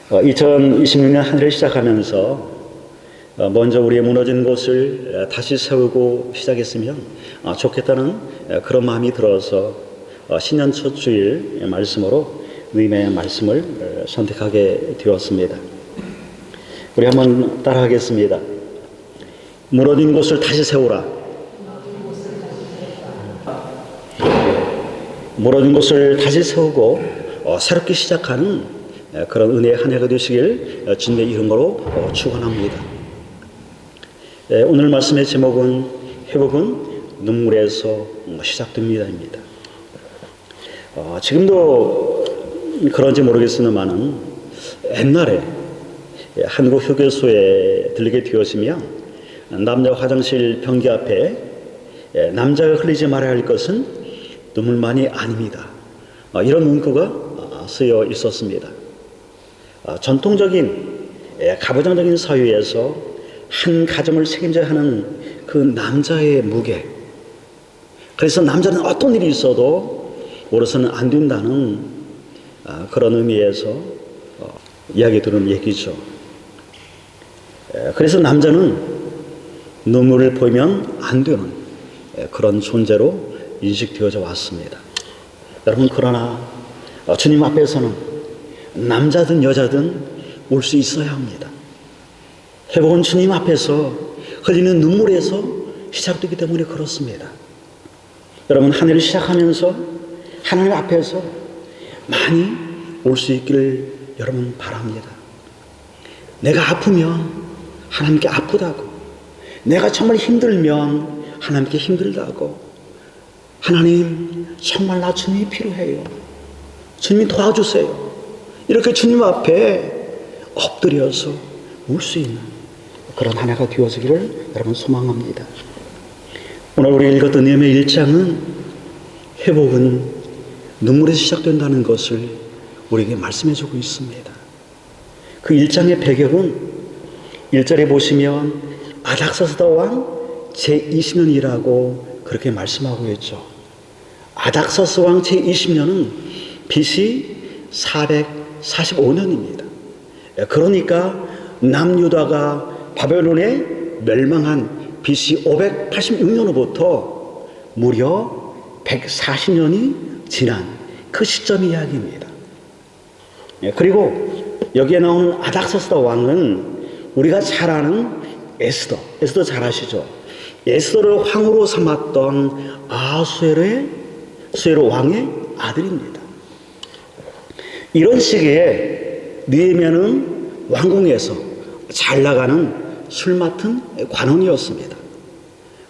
2026년 한 해를 시작하면서 먼저 우리의 무너진 곳을 다시 세우고 시작했으면 좋겠다는 그런 마음이 들어서 신년 첫 주일 말씀으로 주님의 말씀을 선택하게 되었습니다. 우리 한번 따라하겠습니다. 무너진 곳을 다시 세우라. 무너진 곳을 다시 세우고 새롭게 시작하는 그런 은혜의 한 해가 되시길 주님의 이름으로 축원합니다. 오늘 말씀의 제목은 회복은 눈물에서 시작됩니다입니다. 지금도 그런지 모르겠으나마는 옛날에 한국 휴게소에 들리게 되었으면 남자 화장실 변기 앞에 남자가 흘리지 말아야 할 것은 눈물만이 아닙니다. 이런 문구가 쓰여 있었습니다. 전통적인 가부장적인 사회에서 한 가정을 책임져야 하는 그 남자의 무게, 그래서 남자는 어떤 일이 있어도 울어서는 안 된다는 그런 의미에서 이야기 들은 얘기죠. 그래서 남자는 눈물을 보이면 안 되는 그런 존재로 인식되어져 왔습니다. 여러분, 그러나 주님 앞에서는 남자든 여자든 올 수 있어야 합니다. 회복은 주님 앞에서 흘리는 눈물에서 시작되기 때문에 그렇습니다. 여러분, 한 해를 시작하면서 하나님 앞에서 많이 올 수 있기를 여러분 바랍니다. 내가 아프면 하나님께 아프다고, 내가 정말 힘들면 하나님께 힘들다고, 하나님 정말 나 주님이 필요해요, 주님이 도와주세요, 이렇게 주님 앞에 엎드려서 울 수 있는 그런 한 해가 되어지기를 여러분 소망합니다. 오늘 우리 읽었던 느헤미야 1장은 회복은 눈물에서 시작된다는 것을 우리에게 말씀해주고 있습니다. 그 1장의 배경은 1절에 보시면 아닥사스다 왕 제20년이라고 그렇게 말씀하고 있죠. 아닥사스 왕 제20년은 BC 445년입니다. 그러니까 남유다가 바벨론에 멸망한 BC 586년으로부터 무려 140년이 지난 그 시점 이야기입니다. 그리고 여기에 나오는 아닥사스다 왕은 우리가 잘 아는 에스더 잘 아시죠? 에스더를 황후로 삼았던 아수에로 왕의 아들입니다. 이런 시기에 느헤미야는 왕궁에서 잘 나가는 술 맡은 관원이었습니다.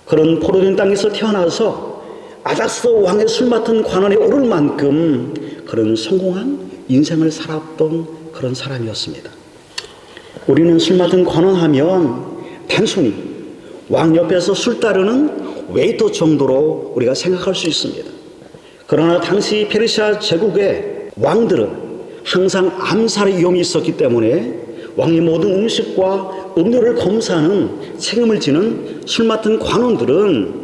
그런 포로된 땅에서 태어나서 아닥사스 왕의 술 맡은 관원에 오를 만큼 그런 성공한 인생을 살았던 그런 사람이었습니다. 우리는 술 맡은 관원하면 단순히 왕 옆에서 술 따르는 웨이터 정도로 우리가 생각할 수 있습니다. 그러나 당시 페르시아 제국의 왕들은 항상 암살의 위험이 있었기 때문에 왕의 모든 음식과 음료를 검사하는 책임을 지는 술 맡은 관원들은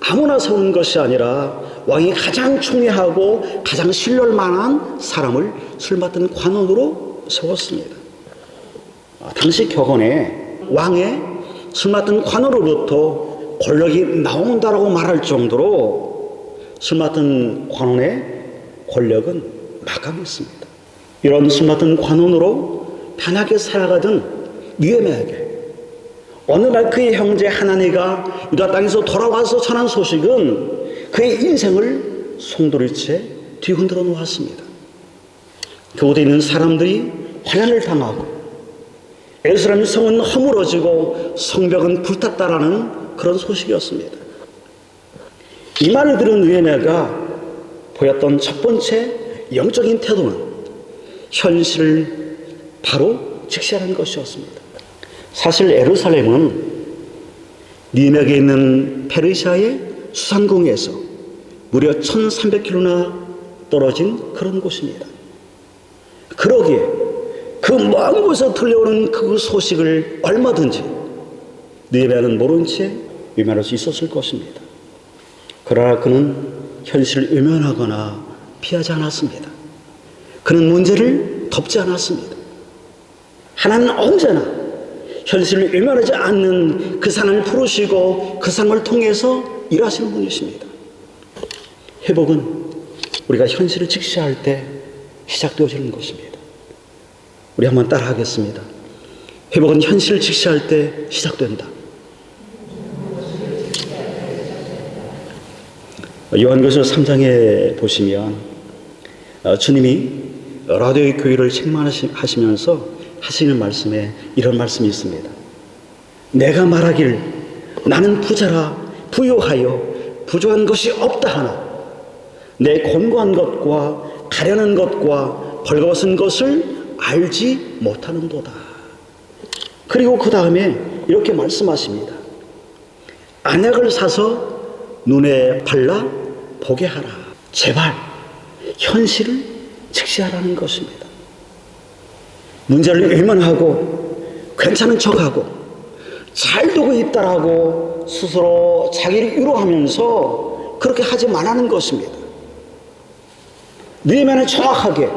아무나 세우는 것이 아니라 왕이 가장 총애하고 가장 신뢰할 만한 사람을 술 맡은 관원으로 세웠습니다. 당시 격언에 왕의 술 맡은 관원으로부터 권력이 나온다라고 말할 정도로 술 맡은 관원의 권력은 막강했습니다. 이런 술 맡은 관원으로 편하게 살아가던 느헤미야에게 어느 날 그의 형제 하나니가 유다 땅에서 돌아와서 전한 소식은 그의 인생을 송두리째 뒤흔들어 놓았습니다. 교대에 있는 사람들이 환난을 당하고 예루살렘 성은 허물어지고 성벽은 불탔다라는 그런 소식이었습니다. 이 말을 들은 느헤미야가 보였던 첫 번째 영적인 태도는 현실을 바로 직시하는 것이었습니다. 사실 예루살렘은 느헤미야에 있는 페르시아의 수상궁에서 무려 1300km나 떨어진 그런 곳입니다. 그러기에 그 먼 곳에서 들려오는 그 소식을 얼마든지 느헤미야는 모른 채 외면할 수 있었을 것입니다. 그러나 그는 현실을 외면하거나 피하지 않았습니다. 그는 문제를 덮지 않았습니다. 하나님은 언제나 현실을 외면하지 않는 그 사람을 부르시고 그 사람을 통해서 일하시는 분이십니다. 회복은 우리가 현실을 직시할 때 시작되어지는 것입니다. 우리 한번 따라하겠습니다. 회복은 현실을 직시할 때 시작된다. 요한계시록 3장에 보시면 주님이 라디오 교회를 책망하시면서 하시는 말씀에 이런 말씀이 있습니다. 내가 말하길 나는 부자라 부유하여 부족한 것이 없다 하나 내 곤고한 것과 가련한 것과 벌거벗은 것을 알지 못하는도다. 그리고 그 다음에 이렇게 말씀하십니다. 안약을 사서 눈에 발라 보게 하라. 제발 현실을 직시하라는 것입니다. 문제를 외면하고 괜찮은 척하고 잘 되고 있다라고 스스로 자기를 위로하면서 그렇게 하지 말라는 것입니다. 내면에 정확하게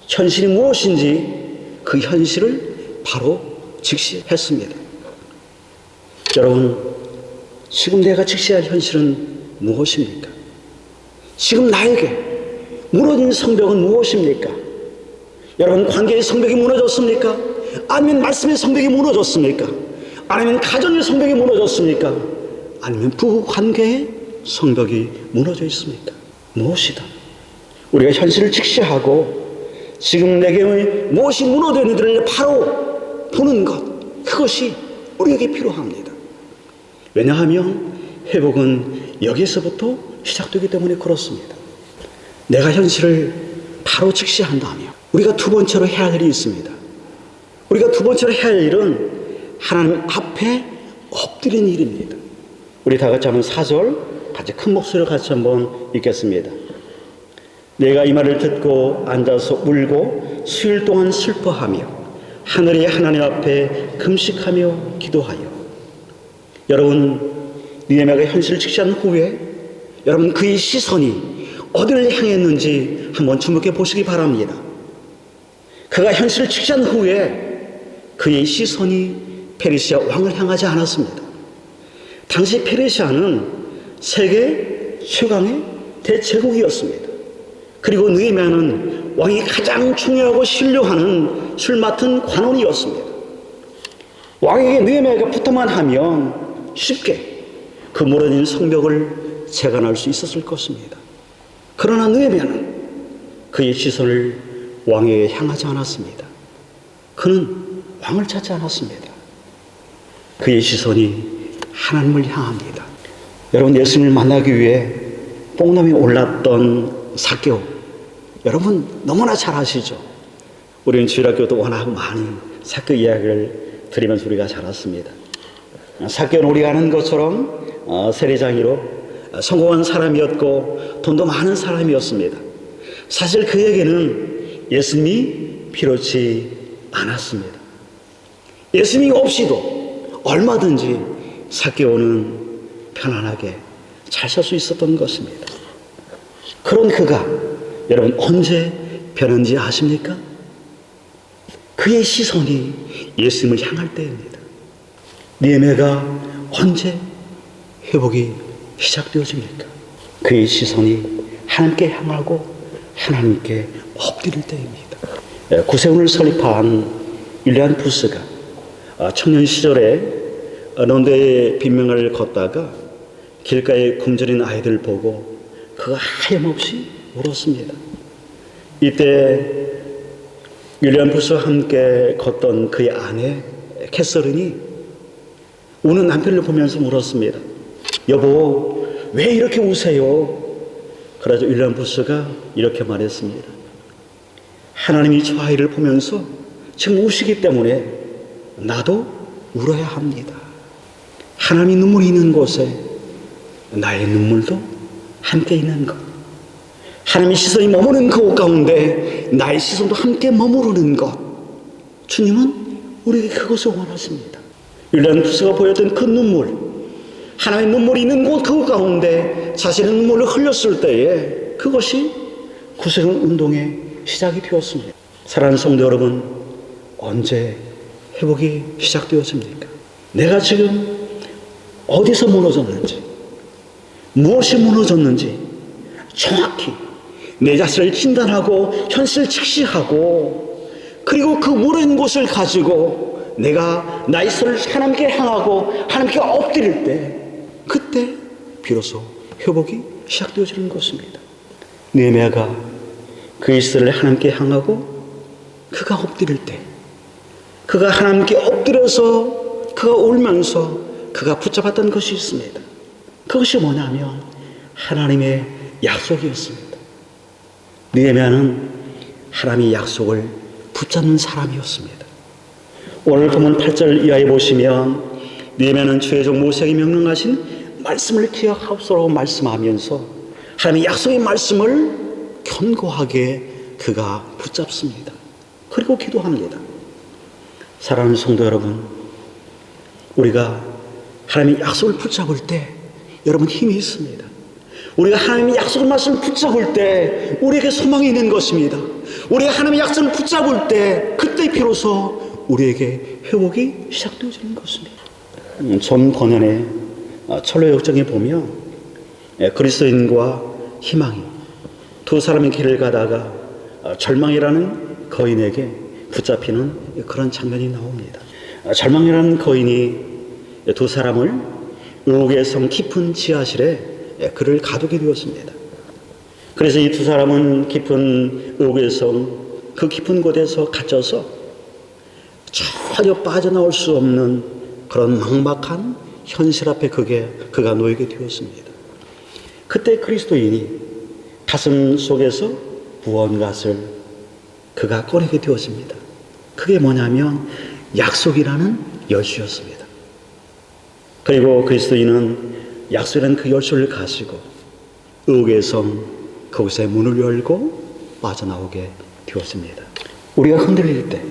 현실이 무엇인지 그 현실을 바로 직시했습니다. 여러분, 지금 내가 직시할 현실은 무엇입니까? 지금 나에게 무너진 성벽은 무엇입니까? 여러분, 관계의 성벽이 무너졌습니까? 아니면 말씀의 성벽이 무너졌습니까? 아니면 가정의 성벽이 무너졌습니까? 아니면 부부 관계의 성벽이 무너져 있습니까? 무엇이다? 우리가 현실을 직시하고 지금 내게 무엇이 무너져 있는지를 바로 보는 것, 그것이 우리에게 필요합니다. 왜냐하면 회복은 여기서부터 시작되기 때문에 그렇습니다. 내가 현실을 바로 직시한다면 우리가 두 번째로 해야 할 일이 있습니다. 우리가 두 번째로 해야 할 일은 하나님 앞에 엎드리는 일입니다. 우리 다 같이 한번 4절 같이 큰 목소리로 같이 한번 읽겠습니다. 내가 이 말을 듣고 앉아서 울고 수일 동안 슬퍼하며 하늘의 하나님 앞에 금식하며 기도하여. 여러분, 느헤미야가 현실을 직시한 후에 여러분 그의 시선이 어디를 향했는지 한번 주목해 보시기 바랍니다. 그가 현실을 직시한 후에 그의 시선이 페르시아 왕을 향하지 않았습니다. 당시 페르시아는 세계 최강의 대제국이었습니다. 그리고 느헤미야는 왕이 가장 중요하고 신뢰하는 술 맡은 관원이었습니다. 왕에게 느헤미야가 붙어만 하면 쉽게 그 무너진 성벽을 재건할 수 있었을 것입니다. 그러나 느헤미야는 그의 시선을 왕에게 향하지 않았습니다. 그는 왕을 찾지 않았습니다. 그의 시선이 하나님을 향합니다. 여러분, 예수님을 만나기 위해 뽕나무에 올랐던 삭개오, 여러분 너무나 잘 아시죠? 우리는 주일학교도 워낙 많은 삭개오 이야기를 들으면서 우리가 자랐습니다. 삭개오는 우리가 아는 것처럼 세리장이로 성공한 사람이었고 돈도 많은 사람이었습니다. 사실 그에게는 예수님이 필요치 않았습니다. 예수님이 없이도 얼마든지 삭개오는 편안하게 잘 살 수 있었던 것입니다. 그런 그가 여러분 언제 변한지 아십니까? 그의 시선이 예수님을 향할 때입니다. 느헤미야가 언제 회복이 시작되어집니까? 그의 시선이 하나님께 향하고 하나님께 엎드릴 때입니다. 구세군을 설립한 윌리엄 부스가 청년 시절에 런던의 빈명을 걷다가 길가에 굶주린 아이들 보고 그가 하염없이 울었습니다. 이때 윌리엄 부스와 함께 걷던 그의 아내 캐서린이 우는 남편을 보면서 물었습니다. 여보, 왜 이렇게 우세요? 그래서 윌리엄 부스가 이렇게 말했습니다. 하나님이 저 아이를 보면서 지금 우시기 때문에 나도 울어야 합니다. 하나님이 눈물이 있는 곳에 나의 눈물도 함께 있는 것. 하나님의 시선이 머무는 그 가운데 나의 시선도 함께 머무르는 것. 주님은 우리에게 그것을 원하십니다. 윌리엄 부스가 보였던 그 눈물, 하나님의 눈물이 있는 곳 그 가운데 자신의 눈물을 흘렸을 때에 그것이 구세군 운동의 시작이 되었습니다. 사랑하는 성도 여러분, 언제 회복이 시작되었습니까? 내가 지금 어디서 무너졌는지, 무엇이 무너졌는지 정확히 내 자신을 진단하고 현실을 직시하고, 그리고 그 모르는 곳을 가지고 내가 나의 손을 하나님께 향하고 하나님께 엎드릴 때, 그때 비로소 회복이 시작되어지는 것입니다. 느헤미야가 그의 시선을 하나님께 향하고 그가 엎드릴 때, 그가 하나님께 엎드려서 그가 울면서 그가 붙잡았던 것이 있습니다. 그것이 뭐냐면 하나님의 약속이었습니다. 느헤미야는 하나님의 약속을 붙잡는 사람이었습니다. 오늘 보면 8절 이하에 보시면 느헤미야는 주의 종 모세에게 명령하신 말씀을 기억하옵소서 말씀하면서 하나님의 약속의 말씀을 견고하게 그가 붙잡습니다. 그리고 기도합니다. 사랑하는 성도 여러분, 우리가 하나님의 약속을 붙잡을 때 여러분 힘이 있습니다. 우리가 하나님의 약속의 말씀을 붙잡을 때 우리에게 소망이 있는 것입니다. 우리가 하나님의 약속을 붙잡을 때 그때 비로소 우리에게 회복이 시작되어지는 것입니다. 존 버년의 철로 역정에 보면 그리스도인과 희망이 두 사람의 길을 가다가 절망이라는 거인에게 붙잡히는 그런 장면이 나옵니다. 절망이라는 거인이 두 사람을 의혹의 성 깊은 지하실에 그를 가두게 되었습니다. 그래서 이 두 사람은 깊은 의혹의 성 그 깊은 곳에서 갇혀서 전혀 빠져나올 수 없는 그런 막막한 현실 앞에 그가 놓이게 되었습니다. 그때 그리스도인이 가슴 속에서 무언가를 그가 꺼내게 되었습니다. 그게 뭐냐면 약속이라는 열쇠였습니다. 그리고 그리스도인은 약속이라는 그 열쇠를 가지고 의혹의 성 그곳에 문을 열고 빠져나오게 되었습니다. 우리가 흔들릴 때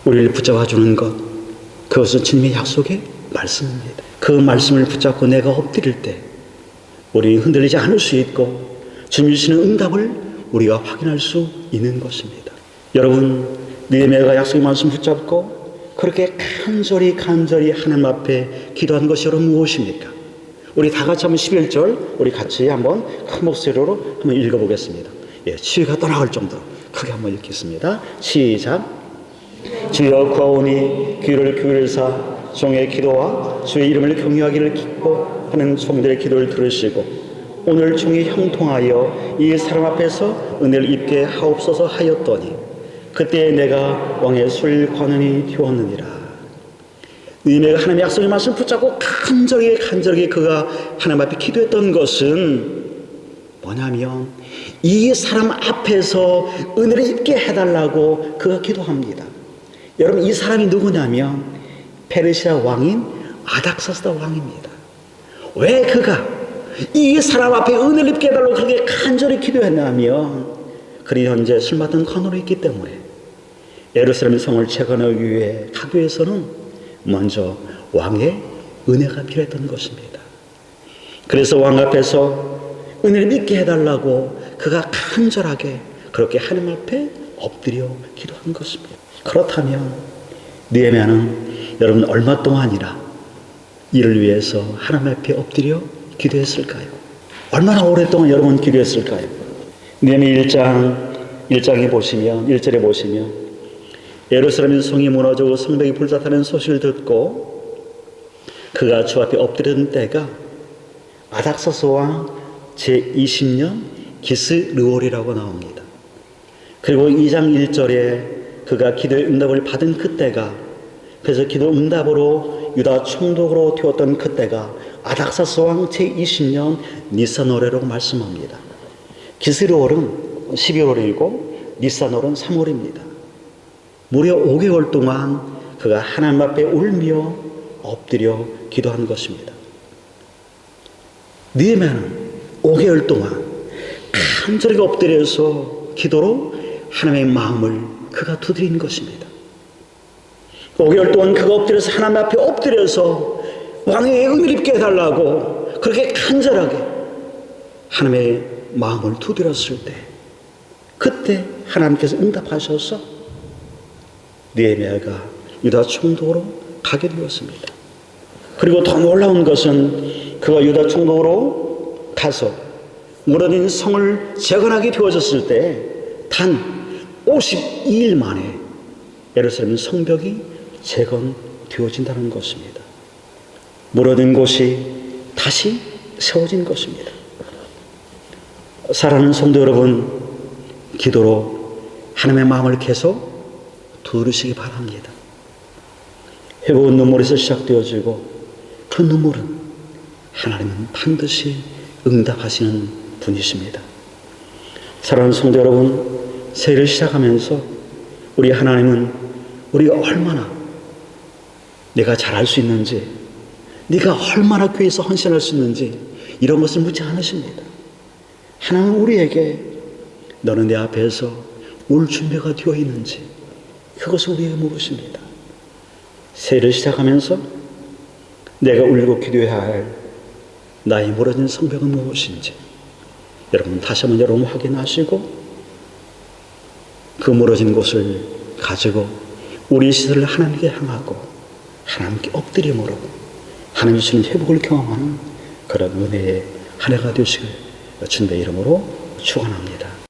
우리를 붙잡아주는 것, 그것은 주님의 약속의 말씀입니다. 그 말씀을 붙잡고 내가 엎드릴 때 우리는 흔들리지 않을 수 있고 주님이 주시는 응답을 우리가 확인할 수 있는 것입니다. 여러분, 느헤미야가 약속의 말씀 붙잡고 그렇게 간절히 하나님 앞에 기도한 것이 여러분 무엇입니까? 우리 다 같이 한번 11절 우리 같이 한번 큰 목소리로 한번 읽어보겠습니다. 치유가 떠나갈 정도로 크게 한번 읽겠습니다. 시작. 주여 구하오니 귀를 기울이사 종의 기도와 주의 이름을 경외하기를 기뻐하는 종들의 기도를 들으시고 오늘 종이 형통하여 이 사람 앞에서 은혜를 입게 하옵소서 하였더니 그때 내가 왕의 술 관원이 되었느니라. 느헤미야가 하나님의 약속의 말씀 붙잡고 간절하게 그가 하나님 앞에 기도했던 것은 뭐냐면 이 사람 앞에서 은혜를 입게 해달라고 그가 기도합니다. 여러분, 이 사람이 누구냐면 페르시아 왕인 아닥사스다 왕입니다. 왜 그가 이 사람 앞에 은혜를 입게 해달라고 그렇게 간절히 기도했냐면 그리 현재 술 맡은 관원이 있기 때문에 예루살렘 성을 재건하기 위해 가기 위해서는 먼저 왕의 은혜가 필요했던 것입니다. 그래서 왕 앞에서 은혜를 입게 해달라고 그가 간절하게 그렇게 하나님 앞에 엎드려 기도한 것입니다. 그렇다면 느헤미야는 여러분 얼마 동안이나 이를 위해서 하나님 앞에 엎드려 기도했을까요? 얼마나 오랫동안 여러분 기도했을까요? 느헤미야 1장에 보시면 1절에 보시면 예루살렘 성이 무너지고 성벽이 불타는 소식을 듣고 그가 주 앞에 엎드리던 때가 아닥사스 왕 제20년 기스르월이라고 나옵니다. 그리고 2장 1절에 그가 기도의 응답을 받은 그때가, 그래서 기도 응답으로 유다 총독으로 되었던 그때가 아닥사스 왕 제20년 니산월이라고 말씀합니다. 기스르월은 12월이고 니산월은 3월입니다. 무려 5개월 동안 그가 하나님 앞에 울며 엎드려 기도한 것입니다. 느헤미야는 5개월 동안 간절히 엎드려서 기도로 하나님의 마음을 그가 두드린 것입니다. 5개월 동안 그가 엎드려서 하나님 앞에 엎드려서 왕의 은혜를 입게 해달라고 그렇게 간절하게 하나님의 마음을 두드렸을 때 그때 하나님께서 응답하셔서 느헤미야가 유다 총독으로 가게 되었습니다. 그리고 더 놀라운 것은 그가 유다 총독으로 가서 무너진 성을 재건하게 되어졌을 때 단 52일 만에 예루살렘 성벽이 재건되어진다는 것입니다. 무너진 곳이 다시 세워진 것입니다. 사랑하는 성도 여러분, 기도로 하나님의 마음을 계속 두드리시기 바랍니다. 회복은 눈물에서 시작되어지고 그 눈물은 하나님은 반드시 응답하시는 분이십니다. 사랑하는 성도 여러분, 새해를 시작하면서 우리 하나님은 우리가 얼마나 내가 잘할 수 있는지, 네가 얼마나 교회에서 헌신할 수 있는지 이런 것을 묻지 않으십니다. 하나님은 우리에게 너는 내 앞에서 올 준비가 되어 있는지 그것을 우리에게 물으십니다. 새해를 시작하면서 내가 울리고 기도해야 할 나의 무너진 성벽은 무엇인지 여러분 다시 한번 여러분 확인하시고 그 무너진 곳을 가지고 우리의 시선을 하나님께 향하고 하나님께 엎드려 물어 하나님 주시는 회복을 경험하는 그런 은혜의 한 해가 되시길 주님의 이름으로 축원합니다.